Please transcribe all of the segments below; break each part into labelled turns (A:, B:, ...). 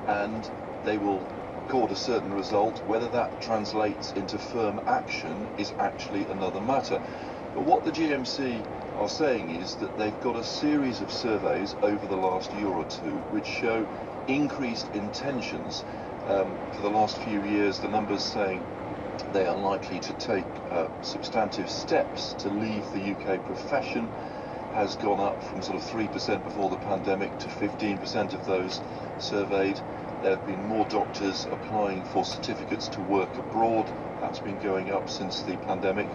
A: and they will record a certain result. Whether that translates into firm action is actually another matter. But what the GMC are saying is that they've got a series of surveys over the last year or two which show increased intentions. For the last few years, the numbers saying they are likely to take substantive steps to leave the UK profession has gone up from sort of 3% before the pandemic to 15% of those surveyed. There have been more doctors applying for certificates to work abroad. That's been going up since the pandemic.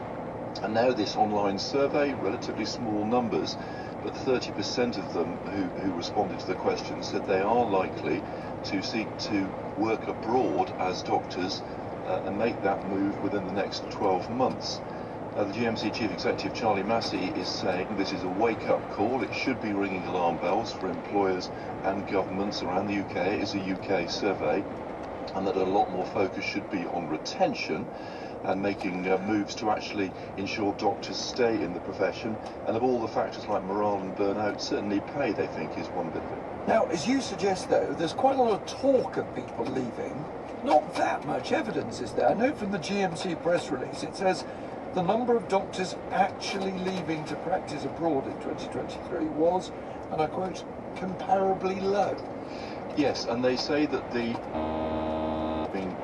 A: And now this online survey, relatively small numbers, but 30% of them who responded to the question said they are likely to seek to work abroad as doctors and make that move within the next 12 months. The GMC Chief Executive Charlie Massey is saying this is a wake-up call. It should be ringing alarm bells for employers and governments around the UK. It is a UK survey, and that a lot more focus should be on retention and making moves to actually ensure doctors stay in the profession. And of all the factors like morale and burnout, certainly pay, they think, is one bit of it.
B: Now, as you suggest, though, there's quite a lot of talk of people leaving. Not that much evidence, is there? I know from the GMC press release, it says the number of doctors actually leaving to practice abroad in 2023 was, and I quote, comparably low.
A: Yes, and they say that the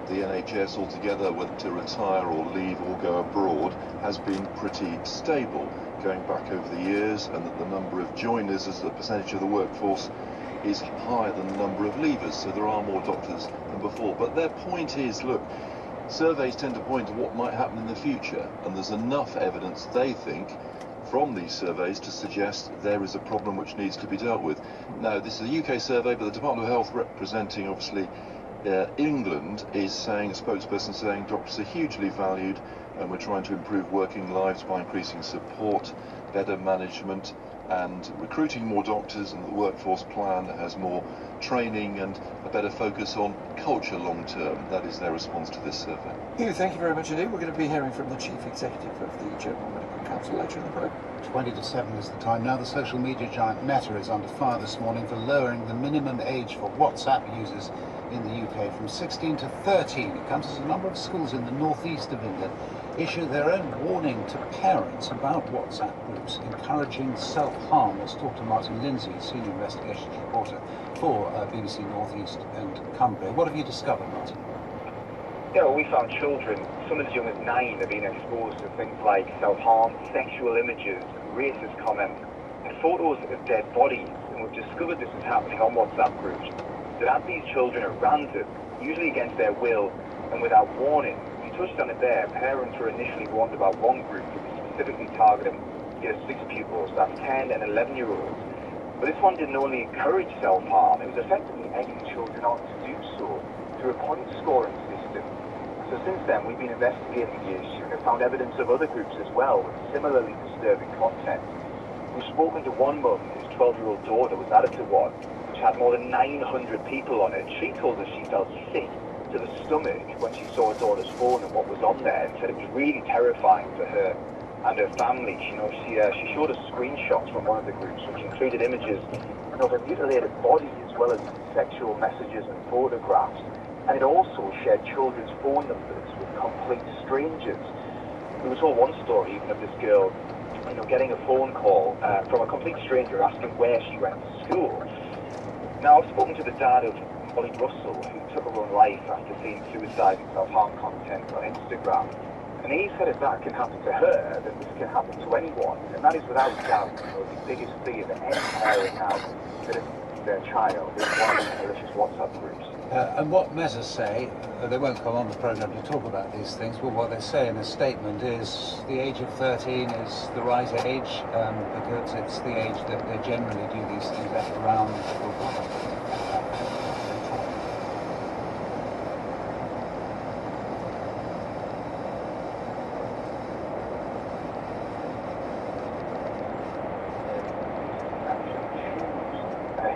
A: NHS altogether, whether to retire or leave or go abroad, has been pretty stable going back over the years, and that the number of joiners as a percentage of the workforce is higher than the number of leavers, so there are more doctors than before. But their point is, look, surveys tend to point to what might happen in the future, and there's enough evidence, they think, from these surveys to suggest there is a problem which needs to be dealt with. Now, this is a UK survey, but the Department of Health, representing obviously England, is saying, a spokesperson saying, doctors are hugely valued and we're trying to improve working lives by increasing support, better management and recruiting more doctors, and the workforce plan has more training and a better focus on culture long term. That is their response to this survey.
B: Hugh, thank you very much indeed. We're going to be hearing from the Chief Executive of the General Medical Council later in the programme.
C: 20 to 7 is the time now. The social media giant Meta is under fire this morning for lowering the minimum age for WhatsApp users in the UK from 16 to 13. It comes as a number of schools in the northeast of England issue their own warning to parents about WhatsApp groups encouraging self-harm. Let's talk to Martin Lindsay, senior investigations reporter for BBC Northeast and Cumbria. What have you discovered, Martin?
D: Yeah, well, we found children, some as young as 9, have been exposed to things like self-harm, sexual images, racist comments, and photos of dead bodies. And we've discovered this is happening on WhatsApp groups. That add these children at random, usually against their will and without warning. You touched on it there. Parents were initially warned about one group that was specifically targeting year 6 pupils, that's 10 and 11-year-olds. But this one didn't only encourage self-harm, it was effectively egging children on to do so through a point scoring system. So since then, we've been investigating the issue and have found evidence of other groups as well with similarly disturbing content. We've spoken to one mum whose 12-year-old daughter was added to one, which had more than 900 people on it. She told us she felt sick to the stomach when she saw her daughter's phone and what was on there, and said it was really terrifying for her and her family. She showed us screenshots from one of the groups, which included images of a mutilated body as well as sexual messages and photographs. And it also shared children's phone numbers with complete strangers. We were told one story even of this girl, getting a phone call from a complete stranger asking where she went to school. Now, I've spoken to the dad of Molly Russell, who took her own life after seeing suicide and self-harm content on Instagram. And he said if that can happen to her, then this can happen to anyone. And that is without doubt the biggest fear that any parent has, that if their child is one of these malicious WhatsApp groups.
C: And what Meta say, they won't come on the programme to talk about these things, but what they say in a statement is the age of 13 is the right age, because it's the age that they generally do these things at around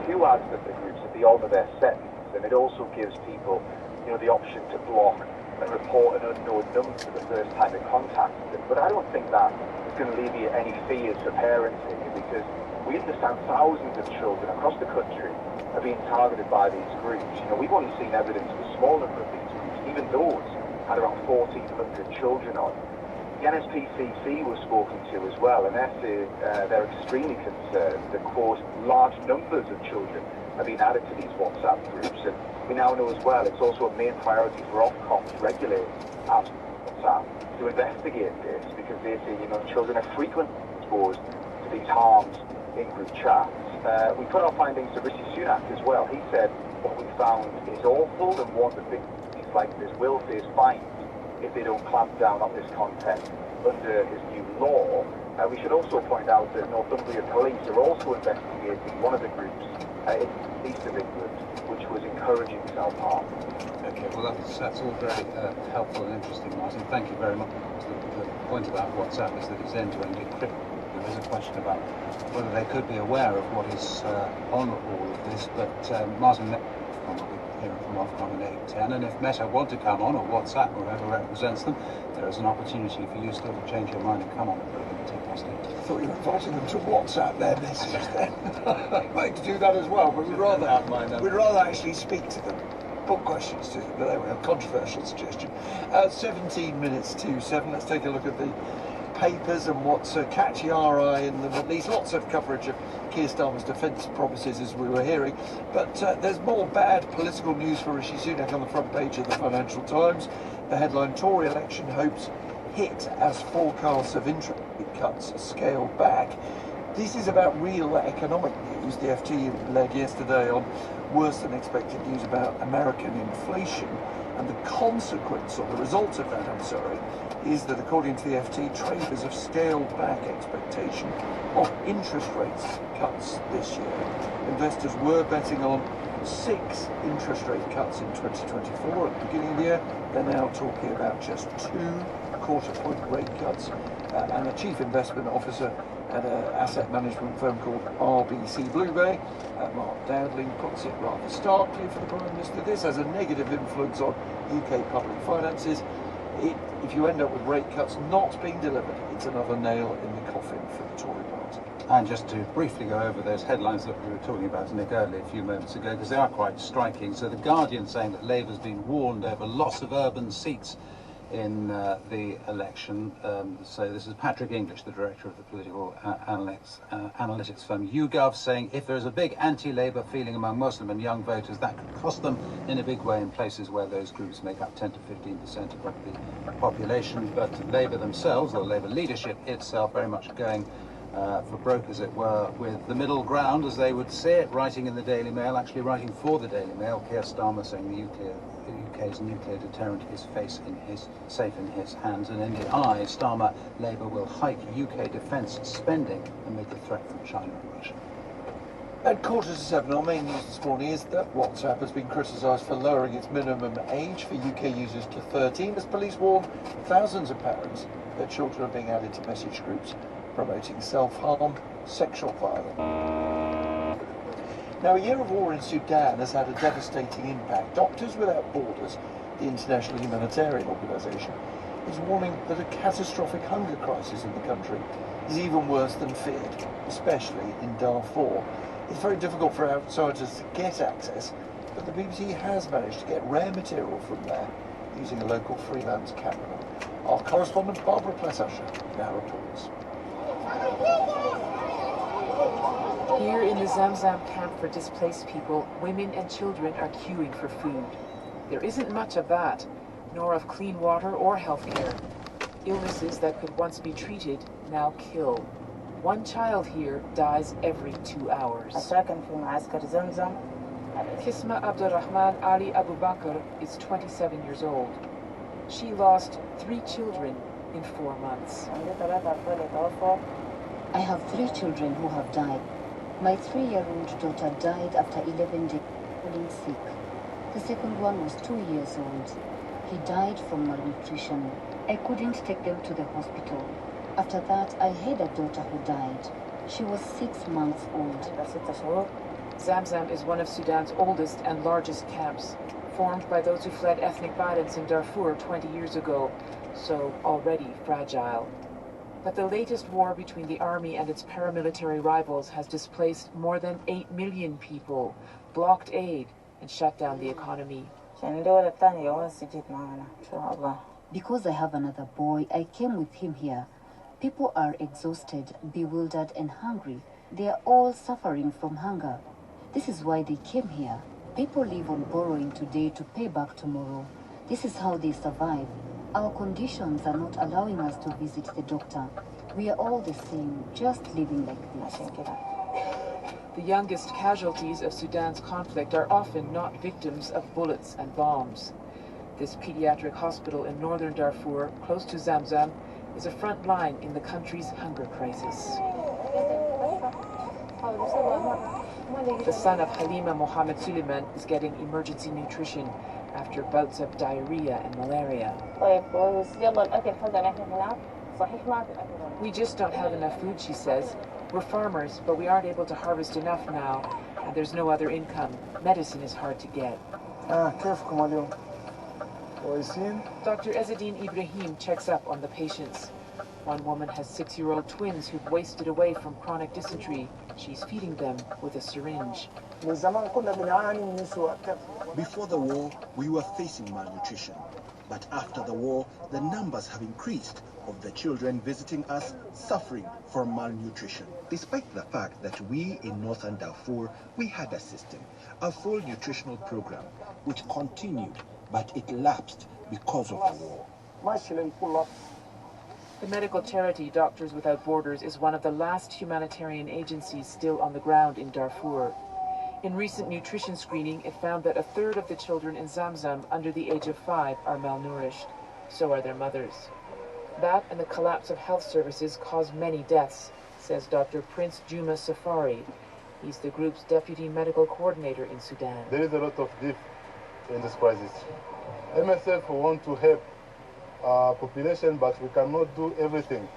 D: Who adds that the groups at the end of their sentence, and it also gives people, the option to block and report an unknown number the first time they contact them. But I don't think that is going to alleviate any fears for parents here, because we understand thousands of children across the country are being targeted by these groups. You know, we've only seen evidence of a small number of these groups. Even those had around 1,400 children on. The NSPCC was spoken to as well, and they're extremely concerned that, quote, large numbers of children are being added to these WhatsApp groups. And we now know as well it's also a main priority for Ofcom's regulators at WhatsApp to investigate this, because they say, you know, children are frequently exposed to these harms in group chats. We put our findings to Rishi Sunak as well. He said what we found is awful and warned that things like this will face fines if they don't clamp down on this content under his new law. We should also point out that Northumbria Police are also investigating one of the groups in the east of England, which was encouraging self-harm.
C: Okay, well that's all very helpful and interesting, Martin. Thank you very much. The point about WhatsApp is that it's end-to-end encrypted. There is a question about whether they could be aware of what is on all of this, but Martin will be hearing from Ofcom at 8:10, and if Meta want to come on, or WhatsApp, or whoever represents them, there is an opportunity for you still to change your mind and come on the program at 10:08.
B: I thought you were inviting them to WhatsApp their messages then. I'd like to do that as well, but we'd rather actually speak to them, put questions to them. But there we have a controversial suggestion. 17 minutes to 7. Let's take a look at the papers and what's catching our eye in them. At least lots of coverage of Keir Starmer's defence promises, as we were hearing. But there's more bad political news for Rishi Sunak on the front page of the Financial Times. The headline: Tory election hopes hit as forecasts of interest rate cuts scaled back. This is about real economic news. The FT led yesterday on worse than expected news about American inflation, and the consequence, or the result of that, is that according to the FT, traders have scaled back expectation of interest rates cuts this year. Investors were betting on 6 interest rate cuts in 2024 at the beginning of the year. They're now talking about just 2 quarter-point rate cuts. And a chief investment officer at an asset management firm called RBC Bluebay, Mark Dowdling, puts it rather starkly for the Prime Minister. This has a negative influence on UK public finances. If you end up with rate cuts not being delivered, it's another nail in the coffin for the Tory party.
C: And just to briefly go over those headlines that we were talking about, Nick, earlier a few moments ago, because they are quite striking. So the Guardian saying that Labour's been warned over loss of urban seats in the election. So this is Patrick English, the director of the political analytics firm YouGov, saying if there's a big anti-Labour feeling among Muslim and young voters, that could cost them in a big way in places where those groups make up 10 to 15% of the population. But Labour themselves, or Labour leadership itself, very much going for broke, as it were, with the middle ground, as they would say it, writing in the Daily Mail, actually writing for the Daily Mail, Keir Starmer saying the UK's nuclear deterrent is safe in his hands, and in the eye, Starmer, Labour will hike UK defence spending amid the threat from China and Russia.
B: At 6:45, our main news this morning is that WhatsApp has been criticised for lowering its minimum age for UK users to 13, as police warn thousands of parents that children are being added to message groups promoting self-harm, sexual violence. Now, a year of war in Sudan has had a devastating impact. Doctors Without Borders, the international humanitarian organisation, is warning that a catastrophic hunger crisis in the country is even worse than feared, especially in Darfur. It's very difficult for outsiders to get access, but the BBC has managed to get rare material from there using a local freelance cameraman. Our correspondent Barbara Plessasher now reports.
E: Here in the Zamzam camp for displaced people, women and children are queuing for food. There isn't much of that, nor of clean water or health care. Illnesses that could once be treated now kill. One child here dies every 2 hours. Kisma Abdurrahman Ali Abu Bakr is 27 years old. She lost 3 children in 4 months.
F: I have 3 children who have died. My 3-year-old daughter died after 11 days falling sick. The second one was 2 years old. He died from malnutrition. I couldn't take them to the hospital. After that, I had a daughter who died. She was 6 months old.
E: Zamzam is one of Sudan's oldest and largest camps, formed by those who fled ethnic violence in Darfur 20 years ago, so already fragile. But the latest war between the army and its paramilitary rivals has displaced more than 8 million people, blocked aid, and shut down the economy.
F: Because I have another boy, I came with him here. People are exhausted, bewildered, and hungry. They are all suffering from hunger. This is why they came here. People live on borrowing today to pay back tomorrow. This is how they survive. Our conditions are not allowing us to visit the doctor. We are all the same, just living like this.
E: The youngest casualties of Sudan's conflict are often not victims of bullets and bombs. This pediatric hospital in northern Darfur, close to Zamzam, is a front line in the country's hunger crisis. The son of Halima Mohammed Suleiman is getting emergency nutrition after bouts of diarrhea and malaria. We just don't have enough food, she says. We're farmers, but we aren't able to harvest enough now, and there's no other income. Medicine is hard to get. Dr. Ezzedine Ibrahim checks up on the patients. One woman has 6-year-old twins who've wasted away from chronic dysentery. She's feeding them with a syringe.
G: Before the war, we were facing malnutrition. But after the war, the numbers have increased of the children visiting us suffering from malnutrition. Despite the fact that we in northern Darfur, we had a system, a full nutritional program, which continued, but it lapsed because of the war.
E: The medical charity Doctors Without Borders is one of the last humanitarian agencies still on the ground in Darfur. In recent nutrition screening, it found that 1/3 of the children in Zamzam under the age of 5 are malnourished. So are their mothers. That and the collapse of health services caused many deaths, says Dr. Prince Juma Safari. He's the group's deputy medical coordinator in Sudan.
H: There is a lot of death in this crisis. MSF want to help population, but we cannot do everything.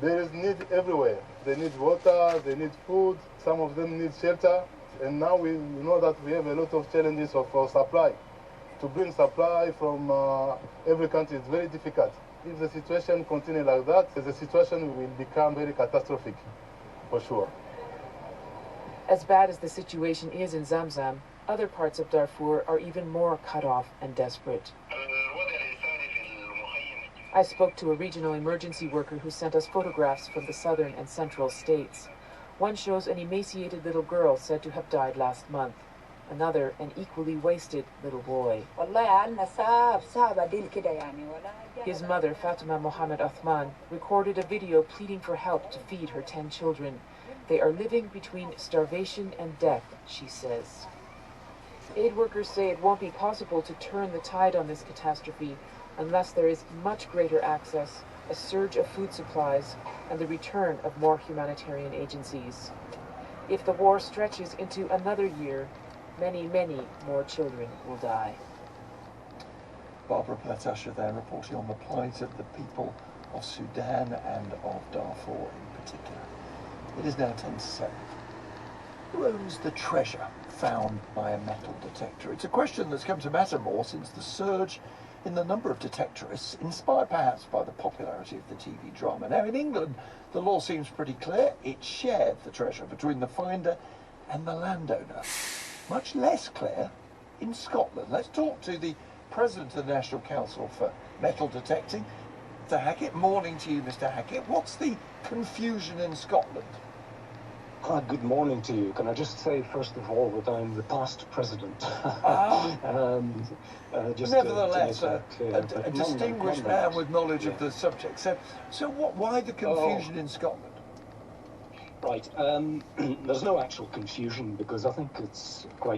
H: There is need everywhere. They need water, they need food, some of them need shelter, and now we know that we have a lot of challenges of supply. To bring supply from every country is very difficult. If the situation continues like that, the situation will become very catastrophic, for sure.
E: As bad as the situation is in Zamzam, other parts of Darfur are even more cut off and desperate. I spoke to a regional emergency worker who sent us photographs from the southern and central states. One shows an emaciated little girl said to have died last month. Another, an equally wasted little boy. His mother, Fatima Mohammed Othman, recorded a video pleading for help to feed her 10 children. They are living between starvation and death, she says. Aid workers say it won't be possible to turn the tide on this catastrophe unless there is much greater access, a surge of food supplies, and the return of more humanitarian agencies. If the war stretches into another year, many, many more children will die.
B: Barbara Platasha there reporting on the plight of the people of Sudan and of Darfur in particular. It is now 10 to 7. Who owns the treasure found by a metal detector? It's a question that's come to matter more since the surge in the number of detectorists, inspired perhaps by the popularity of the TV drama. Now in England, the law seems pretty clear. It's shared, the treasure, between the finder and the landowner. Much less clear in Scotland. Let's talk to the President of the National Council for Metal Detecting, Mr. Hackett. Morning to you, Mr. Hackett. What's the confusion in Scotland?
I: Good morning to you. Can I just say, first of all, that I'm the past president.
B: Nevertheless, a distinguished man with knowledge of the subject. So why the confusion in Scotland?
I: Right. There's no actual confusion because I think it's quite